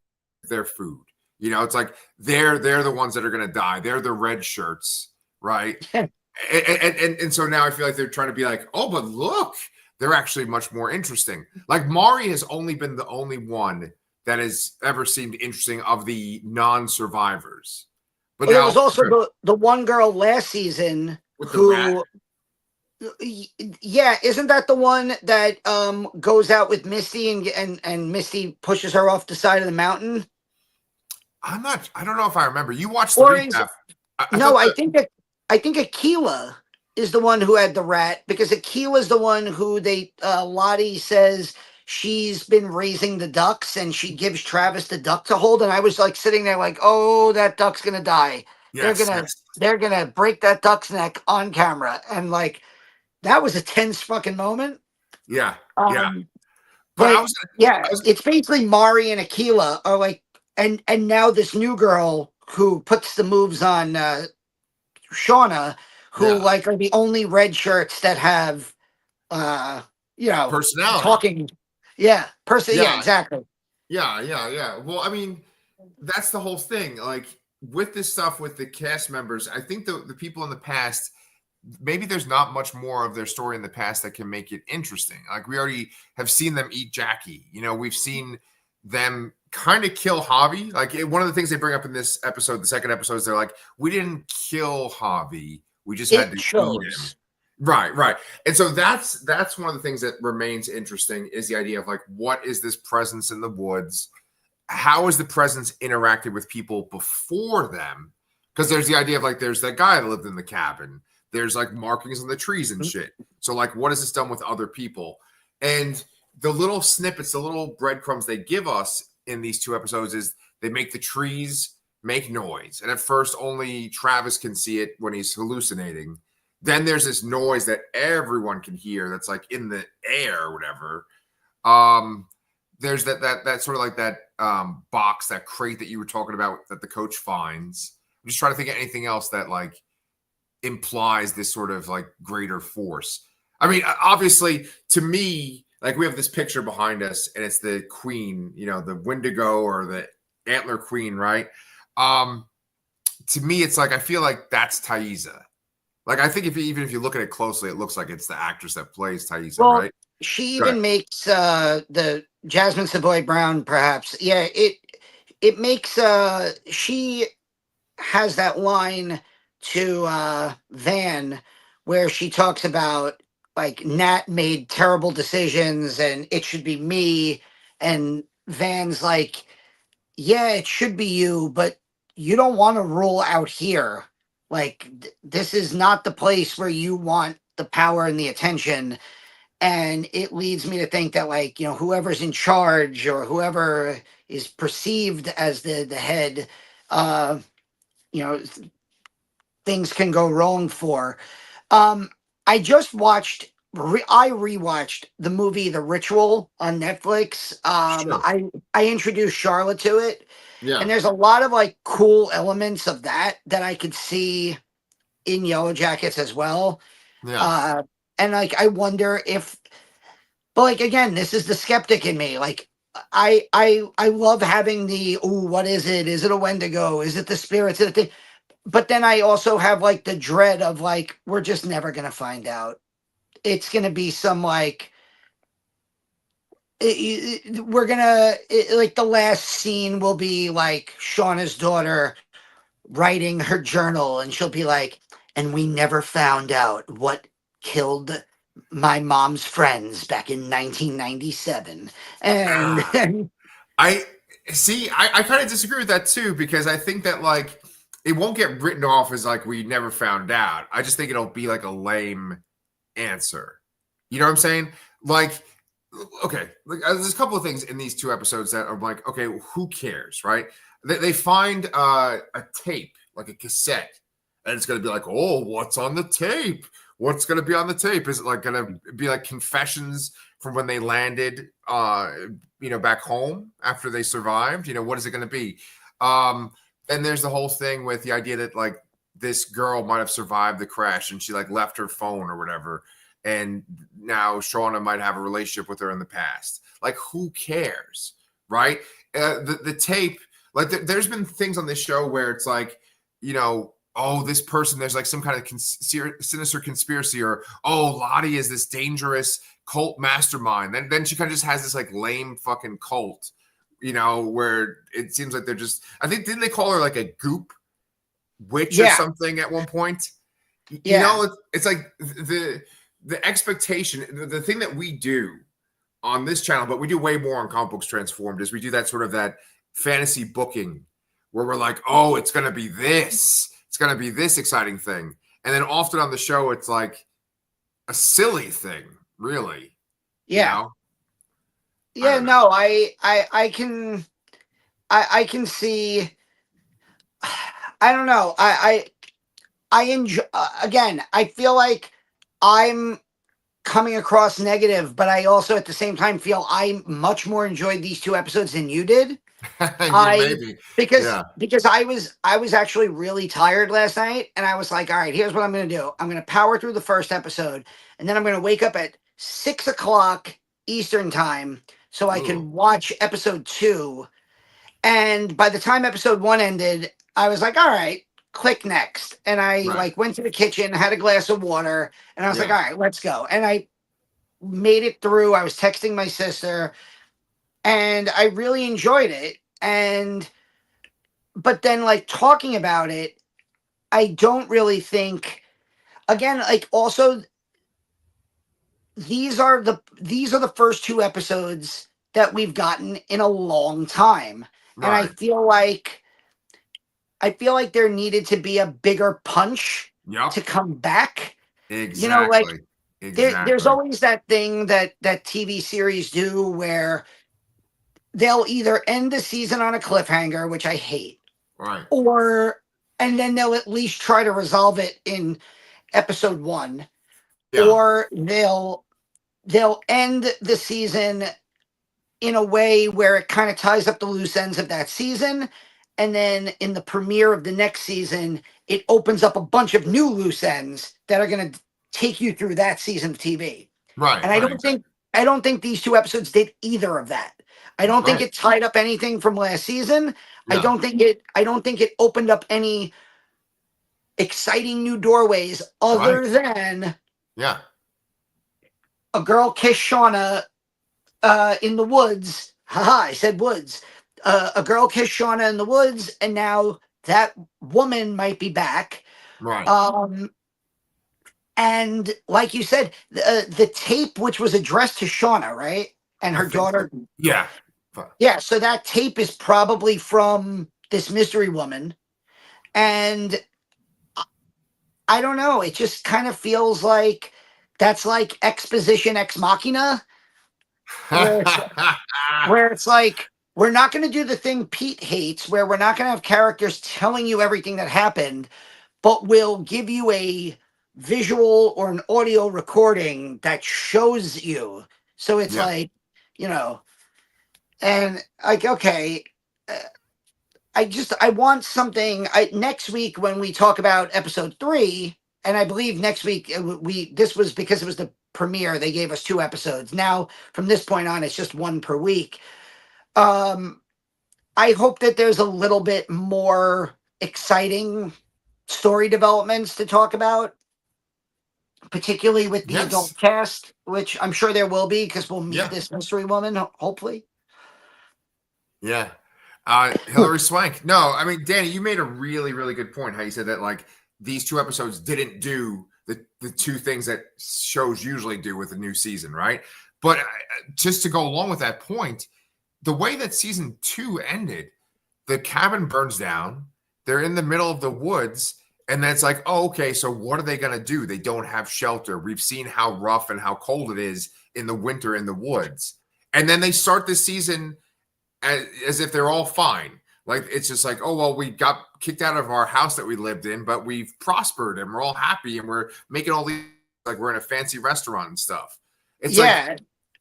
their food. It's like they're the ones that are going to die. They're the red shirts, right? and so now I feel like they're trying to be like, oh, but look, they're actually much more interesting. Like Mari has only been the only one that has ever seemed interesting of the non-survivors. But Well, there now was also the one girl last season with the rat, who, yeah, isn't that the one that goes out with Misty and Misty pushes her off the side of the mountain? I don't know if I remember. You watched the Or is recap. I thought no, that, I think Aquila is the one who had the rat, because Aquila's the one who Lottie says she's been raising the ducks and she gives Travis the duck to hold, and I was like sitting there like, oh, that duck's gonna die. yes, yes. They're gonna break that duck's neck on camera, and like that was a tense fucking moment. Yeah, yeah. Um, But but yeah, it's basically Mari and Aquila are like, and now this new girl who puts the moves on Shauna, who yeah, like are the only red shirts that have personality. talking. Yeah, person. Yeah, Yeah, exactly. yeah. Well, I mean, that's the whole thing. Like with this stuff with the cast members, I think the people in the past, maybe there's not much more of their story in the past that can make it interesting. Like we already have seen them eat Jackie. We've seen them kind of kill Javi. Like one of the things they bring up in this episode, the second episode, is they're like, we didn't kill Javi. We just had It to eat him. shows. Right. And so that's one of the things that remains interesting is the idea of like, what is this presence in the woods? How is the presence interacted with people before them? Because there's the idea of like, there's that guy that lived in the cabin. There's like markings on the trees and shit. So like, what has this done with other people? And the little snippets, the little breadcrumbs they give us in these 2 episodes is they make the trees make noise. And at first only Travis can see it when he's hallucinating. Then there's this noise that everyone can hear that's like in the air or whatever. There's that sort of like that box, that crate that you were talking about that the coach finds. I'm just trying to think of anything else that like implies this sort of like greater force. I mean, obviously, to me, like we have this picture behind us, and it's the queen, the Wendigo or the antler queen, right? To me, it's like I feel like that's Thaisa. Like I think even if you look at it closely, it looks like it's the actress that plays Thaisa, Well, right? she even makes the Jasmine Savoy Brown, perhaps. Yeah, it makes she has that line to Van where she talks about like Nat made terrible decisions and it should be me, and Van's like, yeah, it should be you, but you don't want to rule out here. Like this is not the place where you want the power and the attention. And it leads me to think that like, whoever's in charge or whoever is perceived as the head, uh you know things can go wrong for. um I just watched I rewatched the movie The Ritual on Netflix. Sure. I introduced Charlotte to it, and Yeah. there's a lot of like cool elements of that I could see in Yellowjackets as well. Yeah. uh and like I wonder if But like again, this is the skeptic in me. Like I love having the ooh, what is it? Is it a Wendigo? Is it the spirits of the thing? But then I also have like the dread of like we're just never gonna find out. It's gonna be some like we're gonna like the last scene will be like Shauna's daughter writing her journal, and she'll be like, and we never found out what killed my mom's friends back in 1997. And, Ah, I see. I kind of disagree with that too because I think that like it won't get written off as like we never found out. I just think it'll be like a lame answer. You know what I'm saying? Like, okay, like, there's a couple of things in these two episodes that are like, okay, who cares, right? They find a tape, like a cassette, and it's going to be like, oh, what's on the tape? What's going to be on the tape? Is it like going to be like confessions from when they landed, back home after they survived? What is it going to be? Then there's the whole thing with the idea that like this girl might have survived the crash and she like left her phone or whatever, and now Shauna might have a relationship with her in the past. Like, who cares, right? The tape, like, there's been things on this show where it's like, oh, this person, there's like some kind of sinister conspiracy, or oh, Lottie is this dangerous cult mastermind. Then she kind of just has this like lame fucking cult, where it seems like they're just. I think didn't they call her like a goop witch or yeah, something at one point? yeah, It's like the expectation, the thing that we do on this channel, but we do way more on Comic Books Transformed, is we do that sort of that fantasy booking where we're like, oh, it's going to be this. It's going to be this exciting thing. And then often on the show, it's like a silly thing, really. You yeah, know? I yeah. don't know. No, I can see. I don't know. I enjoy. Again, I feel like I'm coming across negative, but I also at the same time feel I much more enjoyed these two episodes than you did. Yeah, I maybe. because Yeah. because I was actually really tired last night, and I was like, all right, here's what I'm gonna do. I'm gonna power through the first episode, and then I'm gonna wake up at 6 o'clock Eastern time so I Ooh, can watch episode two. And by the time episode one ended, I was like, all right, click next. And I right. like went to the kitchen, had a glass of water, and I was like, Yeah. all right, let's go. And I made it through. I was texting my sister, and I really enjoyed it. And but then like talking about it, I don't really think again, like also these are the first two episodes that we've gotten in a long time. And Right. I feel like there needed to be a bigger punch Yep. to come back. Like Exactly. there's Exactly. always that thing that TV series do where they'll either end the season on a cliffhanger, which I hate, Right. or and then they'll at least try to resolve it in episode one, Yeah. or they'll end the season in a way where it kind of ties up the loose ends of that season. And then in the premiere of the next season, it opens up a bunch of new loose ends that are going to take you through that season of TV. Right. And I Right. don't Exactly. think I don't think these two episodes did either of that. I don't think Right. it tied up anything from last season. Yeah. I don't think it opened up any exciting new doorways Right. other than Yeah. a girl kissed Shauna in the woods. Haha, I said woods. A girl kissed Shauna in the woods, and now that woman might be back. Right. Um, and like you said, the tape, which was addressed to Shauna, right? And I her think so. daughter. Yeah. But Yeah, so that tape is probably from this mystery woman. And I don't know. It just kind of feels like that's like exposition ex machina, where it's like we're not going to do the thing Pete hates, where we're not going to have characters telling you everything that happened, but we'll give you a visual or an audio recording that shows you. So it's yeah. like, you know, and like, okay, uh, I want something. Next week when we talk about episode three, and I believe next week we this was because it was the premiere, they gave us 2 episodes. Now, from this point on, it's just one per week. Um, I hope that there's a little bit more exciting story developments to talk about, particularly with the adult Yes. cast, which I'm sure there will be because we'll meet Yeah. this mystery woman, hopefully. Yeah. Hillary Swank. No, I mean, Danny, you made a really, really good point. How you said that, like, these 2 episodes didn't do the two things that shows usually do with a new season, right? But just to go along with that point, the way that season 2 ended, the cabin burns down. They're in the middle of the woods. And then it's like, oh, okay, so what are they going to do? They don't have shelter. We've seen how rough and how cold it is in the winter in the woods. And then they start the season as if they're all fine. Like, it's just like, oh, well, we got kicked out of our house that we lived in, but we've prospered and we're all happy and we're making all these, like, we're in a fancy restaurant and stuff. It's like Yeah,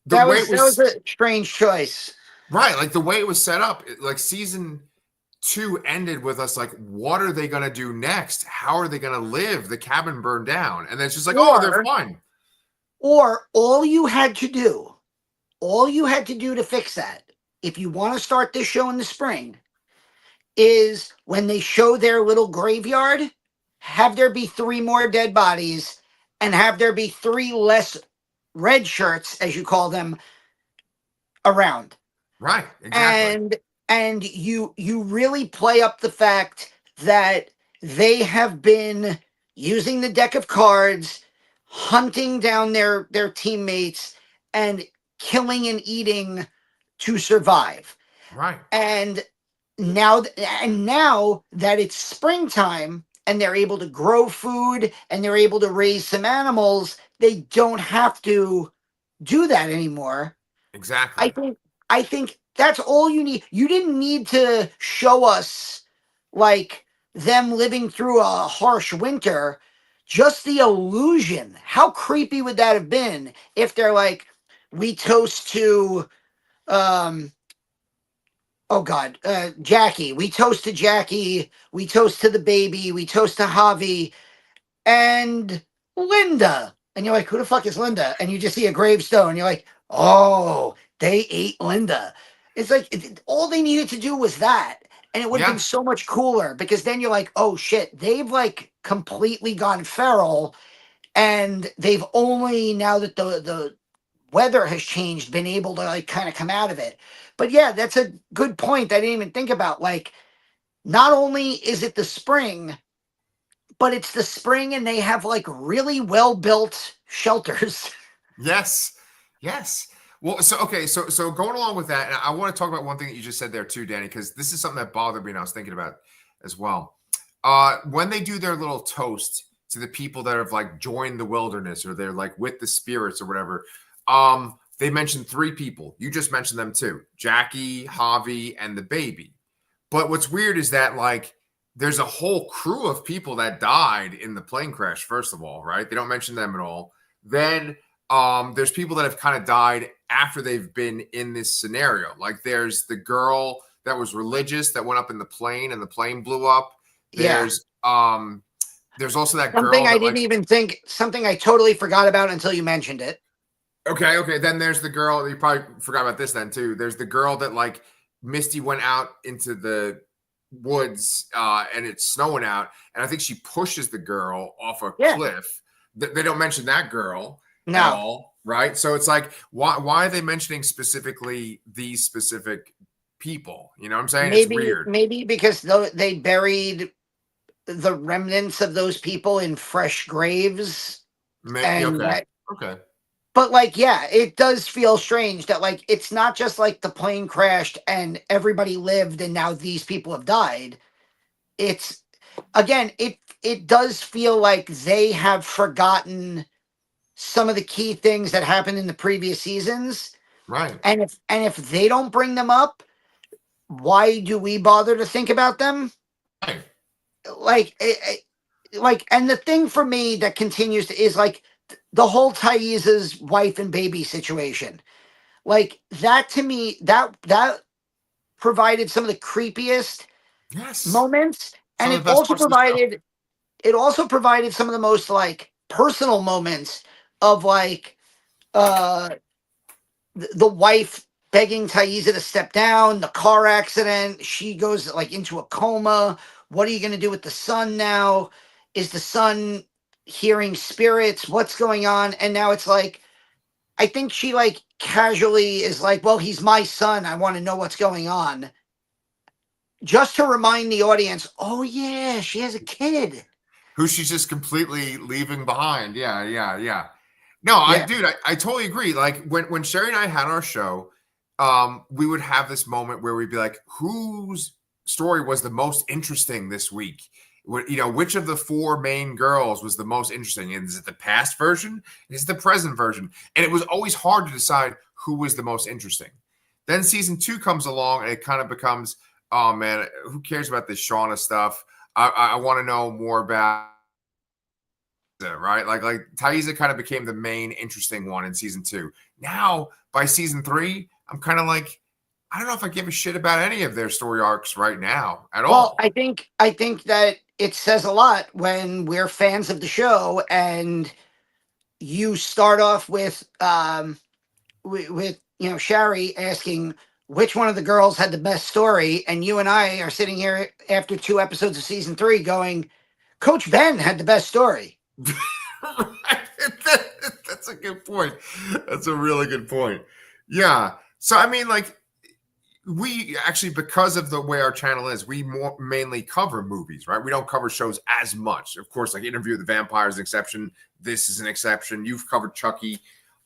the that way was it that was was, a strange choice. right, like the way it was set up, like season 2 ended with us like, what are they going to do next? How are they going to live? The cabin burned down. And then it's just like, oh, they're fine. Or all you had to do to fix that, if you want to start this show in the spring, is when they show their little graveyard, have there be 3 more dead bodies and have there be 3 less red shirts, as you call them, around. Right, exactly. And you really play up the fact that they have been using the deck of cards, hunting down their teammates and killing and eating to survive. Right. And now that it's springtime and they're able to grow food and they're able to raise some animals, they don't have to do that anymore. Exactly. I think that's all you need. You didn't need to show us like them living through a harsh winter. Just the illusion. How creepy would that have been if they're like, we toast to oh God, Jackie. We toast to Jackie. We toast to the baby. We toast to Javi and Linda. And you're like, who the fuck is Linda? And you just see a gravestone. You're like, oh, they ate Linda. It's like all they needed to do was that. And it would have been so much cooler because then you're like, oh shit, they've like completely gone feral. And they've only, now that the weather has changed, been able to like kind of come out of it. But yeah, that's a good point. I didn't even think about, like, not only is it the spring, but it's the spring and they have like really well built shelters. Yes. Yes. Well, so okay, so going along with that, and I want to talk about one thing that you just said there too, Danny, because this is something that bothered me and I was thinking about as well. When they do their little toast to the people that have like joined the wilderness or they're like with the spirits or whatever, they mentioned 3 people. You just mentioned them too: Jackie, Javi, and the baby. But what's weird is that, like, there's a whole crew of people that died in the plane crash, first of all, right? They don't mention them at all. Then there's people that have kind of died after they've been in this scenario. Like, there's the girl that was religious that went up in the plane and the plane blew up. There's there's also that something girl I that, didn't like, even think, something I totally forgot about until you mentioned it. okay. Then there's the girl, you probably forgot about this then too. There's the girl that, like, Misty went out into the woods and it's snowing out, and I think she pushes the girl off a cliff. They don't mention that girl at all, right? So it's like, why are they mentioning specifically these specific people? You know what I'm saying? It's weird. Maybe because they buried the remnants of those people in fresh graves. And Okay. But like, yeah, it does feel strange that like it's not just like the plane crashed and everybody lived and now these people have died. It's, again, it does feel like they have forgotten some of the key things that happened in the previous seasons. Right. And if they don't bring them up, why do we bother to think about them? Right. Like, and the thing for me that continues to, is like the whole Thais' wife and baby situation. Like, that to me, that provided some of the creepiest moments, and it also provided some of the most like personal moments of like uh the wife begging Thaisa to step down, the car accident, she goes like into a coma. What are you going to do with the son now? Is the son hearing spirits? What's going on? And now it's like, I think she like casually is like, well, he's my son. I want to know what's going on. Just to remind the audience, oh, yeah, she has a kid. Who she's just completely leaving behind. Yeah, yeah, yeah. No, Yeah. I totally agree. Like when Sherry and I had our show, we would have this moment where we'd be like, whose story was the most interesting this week? Which of the four main girls was the most interesting? Is it the past version? Is it the present version? And it was always hard to decide who was the most interesting. Then season 2 comes along and it kind of becomes, oh man, who cares about this Shauna stuff? I want to know more about, right? Like Thaisa kind of became the main interesting one in season 2. Now by season 3, I'm kind of like, I don't know if I give a shit about any of their story arcs right now at all. Well, I think that it says a lot when we're fans of the show and you start off with Shari asking which one of the girls had the best story, and you and I are sitting here after 2 episodes of season 3 going, Coach Ben had the best story. That's a good point. That's a really good point. Yeah. So I mean, like, we actually, because of the way our channel is, we mainly cover movies, right? We don't cover shows as much. Of course, like Interview with the Vampire is an exception. This is an exception. You've covered Chucky.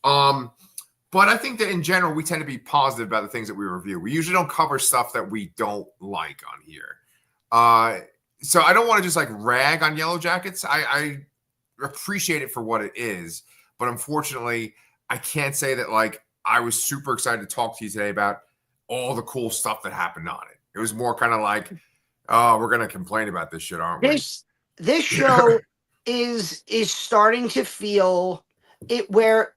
But I think that in general, we tend to be positive about the things that we review. We usually don't cover stuff that we don't like on here. So I don't want to just like rag on Yellowjackets. I appreciate it for what it is. But unfortunately, I can't say that like I was super excited to talk to you today about all the cool stuff that happened on it. It was more kind of like, oh, we're going to complain about this shit, aren't we? This show is starting to feel it where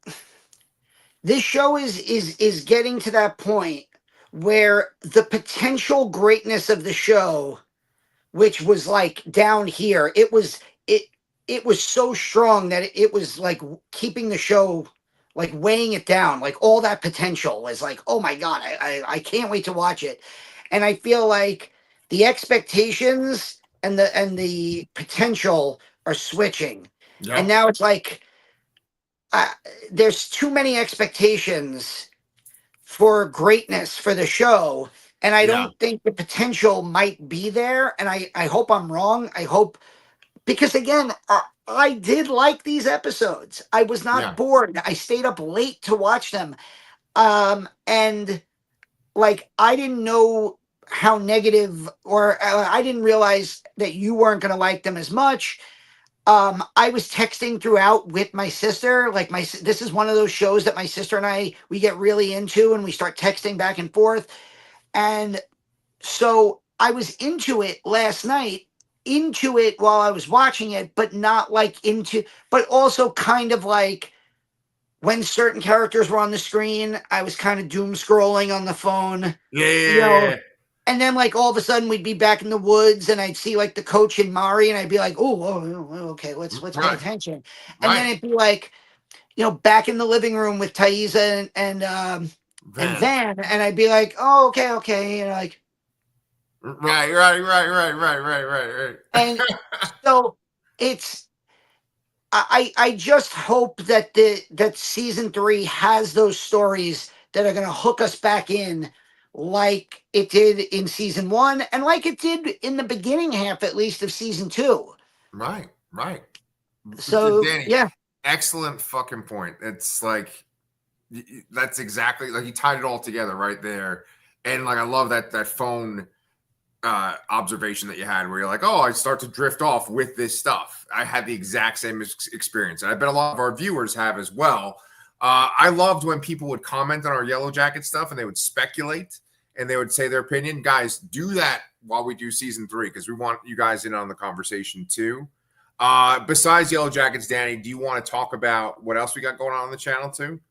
this show is getting to that point where the potential greatness of the show, which was like down here, it was so strong that it was like keeping the show, like weighing it down. Like all that potential was like, oh my God, I can't wait to watch it. And I feel like the expectations and the potential are switching. Yep. And now it's like, there's too many expectations for greatness for the show. And I don't think the potential might be there. And I hope I'm wrong. I hope, because again, I did like these episodes. I was not bored. I stayed up late to watch them. And like, I didn't know how negative, or I didn't realize that you weren't going to like them as much. I was texting throughout with my sister. Like this is one of those shows that my sister and we get really into, and we start texting back and forth. And so I was into it last night, into it while I was watching it, but not like but also kind of like when certain characters were on the screen, I was kind of doom scrolling on the phone. Yeah. And then, like, all of a sudden, we'd be back in the woods, and I'd see, like, the coach and Mari, and I'd be like, oh, okay, let's pay attention. And then it'd be like, back in the living room with Thaisa and Van, and I'd be like, oh, okay, like. Right. And so it's, I just hope that that season 3 has those stories that are going to hook us back in, like it did in season 1 and like it did in the beginning half, at least, of season 2. Right. So, Danny, yeah. Excellent fucking point. It's like, that's exactly, like, you tied it all together right there. And like, I love that phone observation that you had where you're like, oh, I start to drift off with this stuff. I had the exact same experience. And I bet a lot of our viewers have as well. I loved when people would comment on our Yellowjacket stuff and they would speculate and they would say their opinion. Guys, do that while we do season 3, because we want you guys in on the conversation too. Besides Yellowjackets, Danny, do you want to talk about what else we got going on the channel too?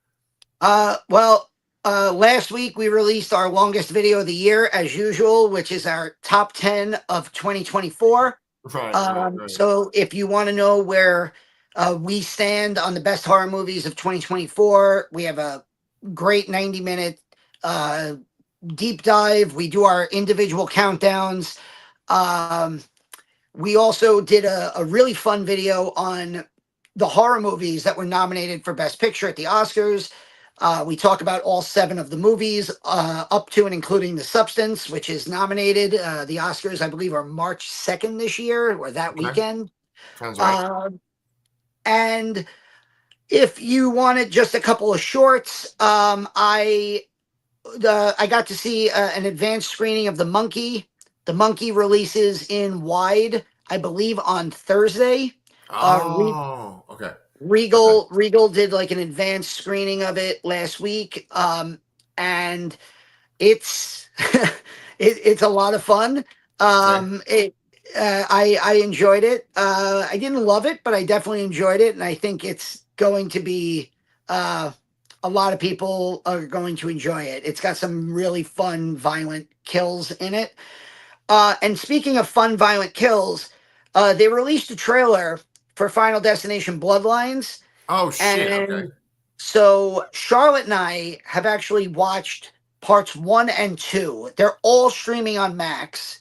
Well, last week we released our longest video of the year, as usual, which is our top 10 of 2024. Right. So if you want to know where We stand on the best horror movies of 2024. We have a great 90-minute deep dive. We do our individual countdowns. Um, we also did a really fun video on the horror movies that were nominated for Best Picture at the Oscars. We talk about all 7 of the movies, up to and including The Substance, which is nominated. The Oscars, I believe, are March 2nd this year, or that Okay. weekend. Sounds right. And if you wanted just a couple of shorts, I got to see an advanced screening of The Monkey. The Monkey releases in wide, I believe, on Thursday. Oh, okay. Okay. Regal did like an advanced screening of it last week, and it's it's a lot of fun. Okay. It I enjoyed it. I didn't love it, but I definitely enjoyed it, and I think it's going to be uh, a lot of people are going to enjoy it. It's got some really fun, violent kills in it. And speaking of fun, violent kills, they released a trailer for Final Destination Bloodlines, Oh shit. Okay. and so Charlotte and I have actually watched parts 1 and 2. They're all streaming on Max.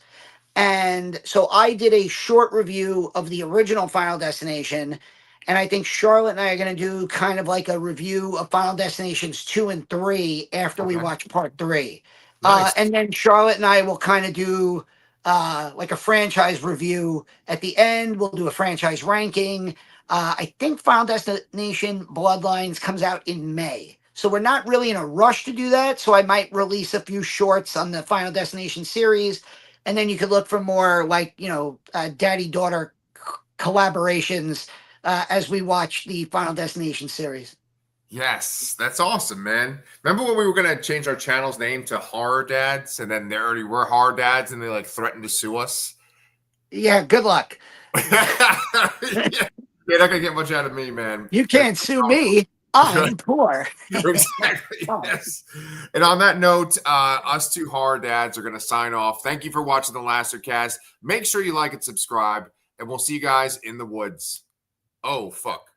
And so I did a short review of the original Final Destination. And I think Charlotte and I are going to do kind of like a review of Final Destinations 2 and 3 after we Okay. watch part 3. Nice. And then Charlotte and I will kind of do like a franchise review at the end. We'll do a franchise ranking. I think Final Destination Bloodlines comes out in May. So we're not really in a rush to do that. So I might release a few shorts on the Final Destination series, and then you could look for more like daddy daughter collaborations as we watch the Final Destination series. Yes, that's awesome, man. Remember when we were gonna change our channel's name to Horror Dads, and then there already were Horror Dads, and they like threatened to sue us? Yeah, good luck. Yeah, you're not gonna get much out of me, man. You can't sue me. I'm poor. Exactly. Oh. Yes. And on that note, us 2 horror dads are going to sign off. Thank you for watching the Lastercast. Make sure you like and subscribe, and we'll see you guys in the woods. Oh, fuck.